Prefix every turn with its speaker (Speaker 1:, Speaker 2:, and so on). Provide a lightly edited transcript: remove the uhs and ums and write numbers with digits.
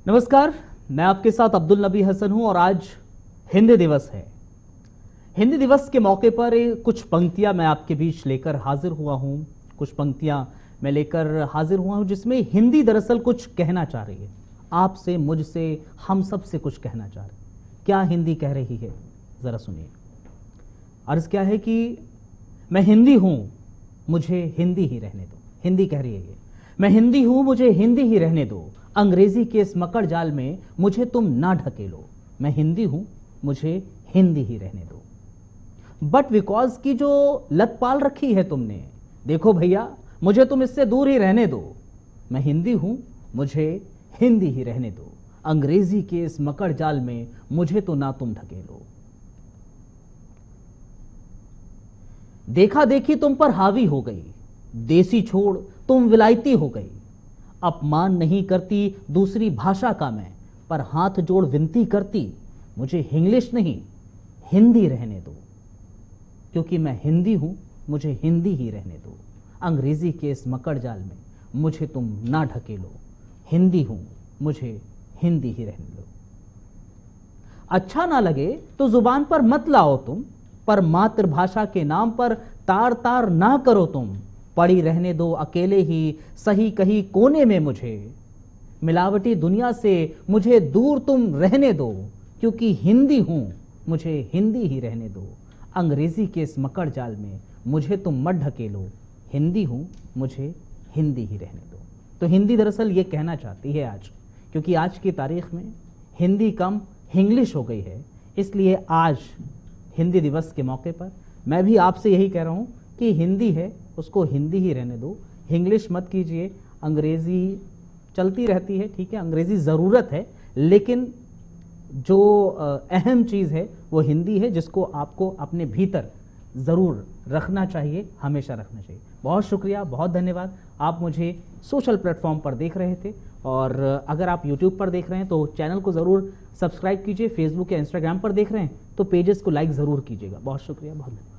Speaker 1: नमस्कार, मैं आपके साथ अब्दुल नबी हसन हूं और आज हिंदी दिवस है। हिंदी दिवस के मौके पर कुछ पंक्तियां मैं आपके बीच लेकर हाजिर हुआ हूं। कुछ पंक्तियां मैं लेकर हाजिर हुआ हूं जिसमें हिंदी दरअसल कुछ कहना चाह रही है। आपसे, मुझसे, हम सब से कुछ कहना चाह रही है। क्या हिंदी कह रही है, जरा सुनिए। अर्ज क्या है कि मैं हिंदी हूं, मुझे हिंदी ही रहने दो। हिंदी कह रही है ये, मैं हिंदी हूं, मुझे हिंदी ही रहने दो। अंग्रेजी के इस मकड़ जाल में मुझे तुम ना ढकेलो। मैं हिंदी हूं, मुझे हिंदी ही रहने दो। बट बिकॉज की जो लत पाल रखी है तुमने, देखो भैया, मुझे तुम इससे दूर ही रहने दो। मैं हिंदी हूं, मुझे हिंदी ही रहने दो। अंग्रेजी के इस मकड़ जाल में मुझे तो ना तुम ढकेलो। देखा देखी तुम पर हावी हो गई, देसी छोड़ तुम विलायती हो गई। अपमान नहीं करती दूसरी भाषा का मैं, पर हाथ जोड़ विनती करती, मुझे इंग्लिश नहीं हिंदी रहने दो। क्योंकि मैं हिंदी हूं, मुझे हिंदी ही रहने दो। अंग्रेजी के इस मकड़ जाल में मुझे तुम ना ढकेलो। हिंदी हूं, मुझे हिंदी ही रहने दो। अच्छा ना लगे तो जुबान पर मत लाओ तुम, पर मातृभाषा के नाम पर तार तार ना करो तुम। पड़ी रहने दो अकेले ही सही कहीं कोने में मुझे। मिलावटी दुनिया से मुझे दूर तुम रहने दो। क्योंकि हिंदी हूं, मुझे हिंदी ही रहने दो। अंग्रेजी के इस मकड़ जाल में मुझे तुम मत ढकेलो। हिंदी हूं, मुझे हिंदी ही रहने दो। तो हिंदी दरअसल ये कहना चाहती है आज, क्योंकि आज की तारीख में हिंदी कम इंग्लिश हो गई है। इसलिए आज हिंदी दिवस के मौके पर मैं भी आपसे यही कह रहा हूं कि हिंदी है, उसको हिंदी ही रहने दो। इंग्लिश मत कीजिए। अंग्रेजी चलती रहती है, ठीक है, अंग्रेजी ज़रूरत है, लेकिन जो अहम चीज़ है वो हिंदी है, जिसको आपको अपने भीतर ज़रूर रखना चाहिए, हमेशा रखना चाहिए। बहुत शुक्रिया, बहुत धन्यवाद। आप मुझे सोशल प्लेटफॉर्म पर देख रहे थे, और अगर आप यूट्यूब पर देख रहे हैं तो चैनल को ज़रूर सब्सक्राइब कीजिए। फेसबुक या इंस्टाग्राम पर देख रहे हैं तो पेजेस को लाइक ज़रूर कीजिएगा। बहुत शुक्रिया, बहुत धन्यवाद।